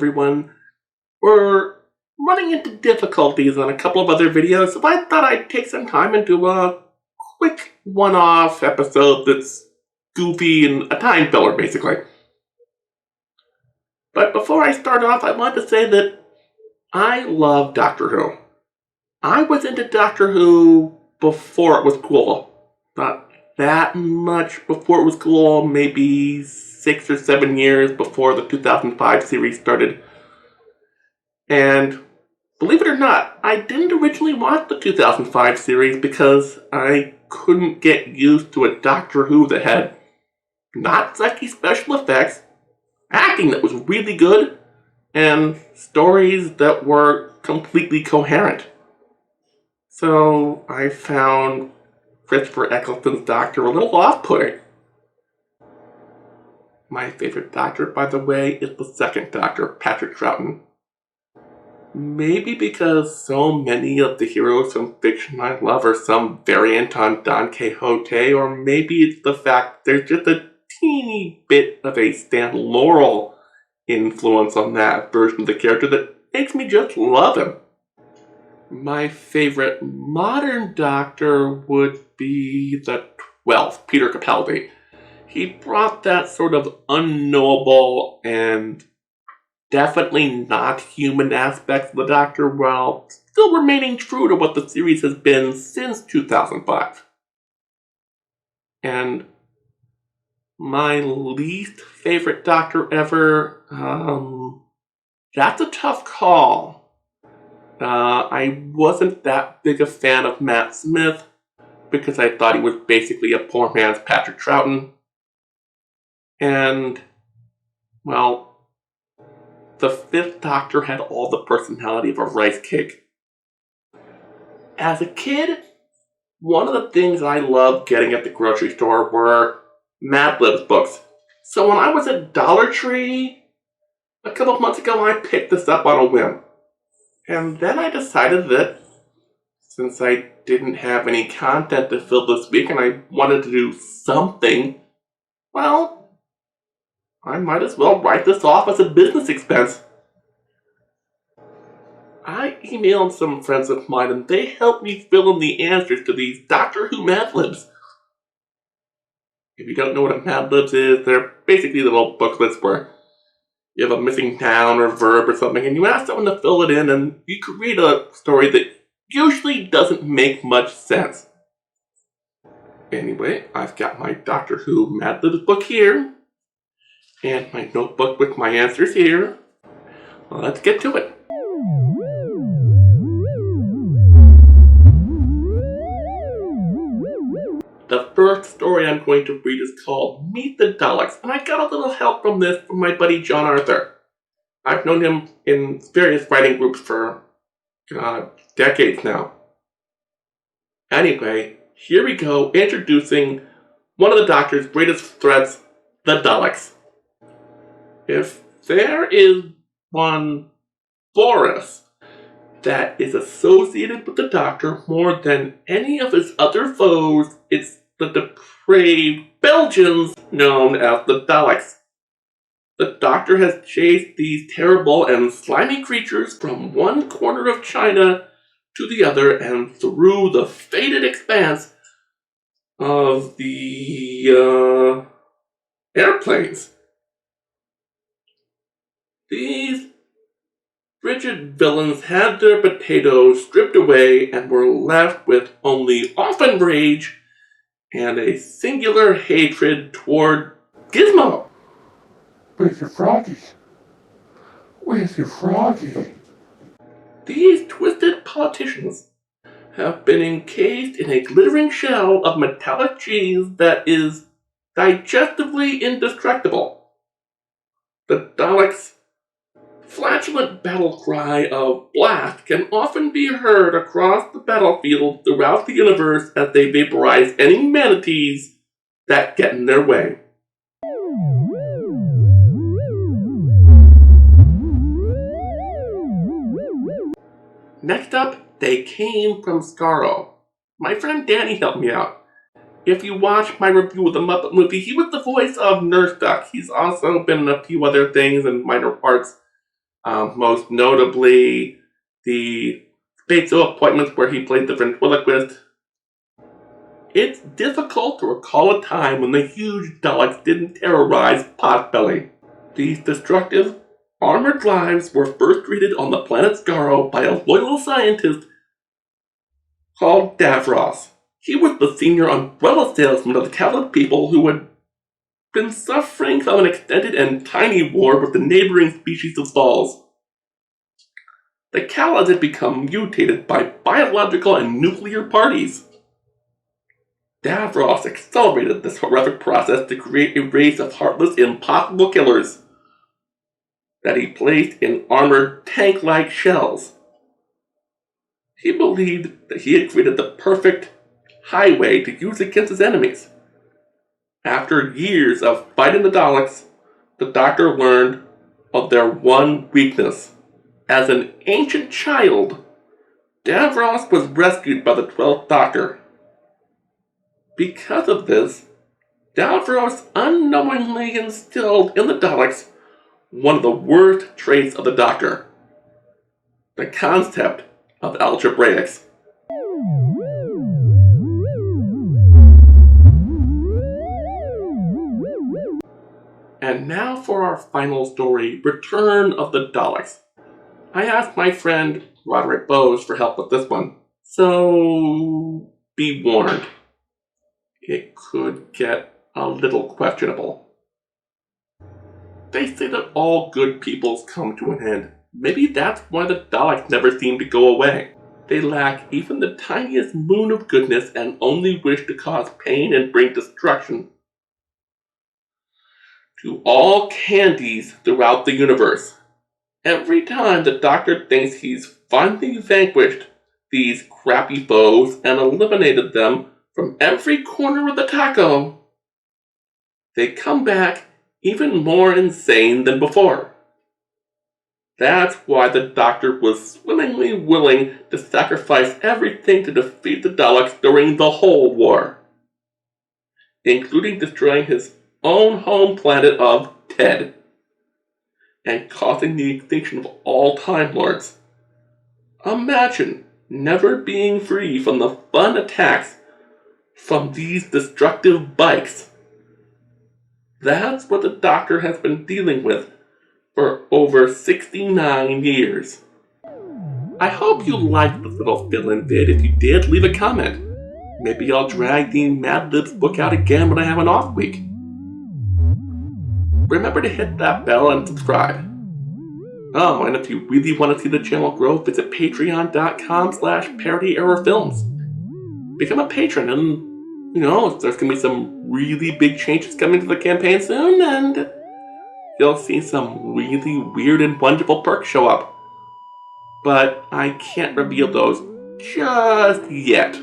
everyone. We're running into difficulties on a couple of other videos, so I thought I'd take some time and do a quick one-off episode that's goofy and a time filler, basically. But before I start off, I want to say that I love Doctor Who. I was into Doctor Who before it was cool. Not that much before it was cool, maybe 6 or 7 years before the 2005 series started. And believe it or not, I didn't originally watch the 2005 series because I couldn't get used to a Doctor Who that had not sucky special effects, acting that was really good, and stories that were completely coherent. So I found Christopher Eccleston's Doctor a little off-putting. My favorite Doctor, by the way, is the second Doctor, Patrick Troughton. Maybe because so many of the heroes from fiction I love are some variant on Don Quixote, or maybe it's the fact there's just a teeny bit of a Stan Laurel influence on that version of the character that makes me just love him. My favorite modern Doctor would be the 12th, Peter Capaldi. He brought that sort of unknowable and definitely not human aspects of the Doctor while still remaining true to what the series has been since 2005. And my least favorite Doctor ever, that's a tough call. I wasn't that big a fan of Matt Smith because I thought he was basically a poor man's Patrick Troughton. And, well, the 5th Doctor had all the personality of a rice cake. As a kid, one of the things I loved getting at the grocery store were Mad Libs books. So when I was at Dollar Tree a couple of months ago, I picked this up on a whim. And then I decided that since I didn't have any content to fill this week and I wanted to do something, well, I might as well write this off as a business expense. I emailed some friends of mine and they helped me fill in the answers to these Doctor Who Mad Libs. If you don't know what a Mad Libs is, they're basically little booklets where you have a missing noun or verb or something, and you ask someone to fill it in, and you could read a story that usually doesn't make much sense. Anyway, I've got my Doctor Who Mad Libs book here, and my notebook with my answers here. Well, let's get to it. The first story I'm going to read is called Meet the Daleks, and I got a little help from this from my buddy John Arthur. I've known him in various writing groups for decades now. Anyway, here we go, introducing one of the Doctor's greatest threats, the Daleks. If there is one Boris that is associated with the Doctor more than any of his other foes, it's the depraved Belgians known as the Daleks. The Doctor has chased these terrible and slimy creatures from one corner of China to the other and through the fated expanse of the airplanes. These frigid villains had their potatoes stripped away and were left with only orphan rage and a singular hatred toward Gizmo. Where's your froggies? Where's your froggies? These twisted politicians have been encased in a glittering shell of metallic cheese that is digestively indestructible. The Daleks' flatulent battle cry of blast can often be heard across the battlefield throughout the universe as they vaporize any manatees that get in their way. Next up, they came from Skaro. My friend Danny helped me out. If you watch my review of the Muppet movie, he was the voice of Nurse Duck. He's also been in a few other things in minor parts. Most notably, the Spatio appointments where he played the ventriloquist. It's difficult to recall a time when the huge Daleks didn't terrorize Potbelly. These destructive, armored lives were first greeted on the planet Skaro by a loyal scientist called Davros. He was the senior umbrella salesman of the Khalid people who had been suffering from an extended and tiny war with the neighboring species of Thals. The Khalid had become mutated by biological and nuclear parties. Davros accelerated this horrific process to create a race of heartless, impossible killers that he placed in armored tank-like shells. He believed that he had created the perfect highway to use against his enemies. After years of fighting the Daleks, the Doctor learned of their one weakness. As an ancient child, Davros was rescued by the 12th Doctor. Because of this, Davros unknowingly instilled in the Daleks one of the worst traits of the Doctor: the concept of algebraics. And now for our final story, Return of the Daleks. I asked my friend Roderick Bowes for help with this one, so be warned. It could get a little questionable. They say that all good peoples come to an end. Maybe that's why the Daleks never seem to go away. They lack even the tiniest moon of goodness and only wish to cause pain and bring destruction to all candies throughout the universe. Every time the Doctor thinks he's finally vanquished these crappy foes and eliminated them from every corner of the taco, they come back even more insane than before. That's why the Doctor was swimmingly willing to sacrifice everything to defeat the Daleks during the whole war, including destroying his own home planet of Ted and causing the extinction of all Time Lords. Imagine never being free from the fun attacks from these destructive bikes. That's what the Doctor has been dealing with for over 69 years. I hope you liked this little fill-in vid. If you did, leave a comment. Maybe I'll drag the Mad Libs book out again when I have an off week. Remember to hit that bell and subscribe. Oh, and if you really want to see the channel grow, visit patreon.com/ParityErrorFilms. Become a patron and, there's going to be some really big changes coming to the campaign soon, and you'll see some really weird and wonderful perks show up. But I can't reveal those just yet.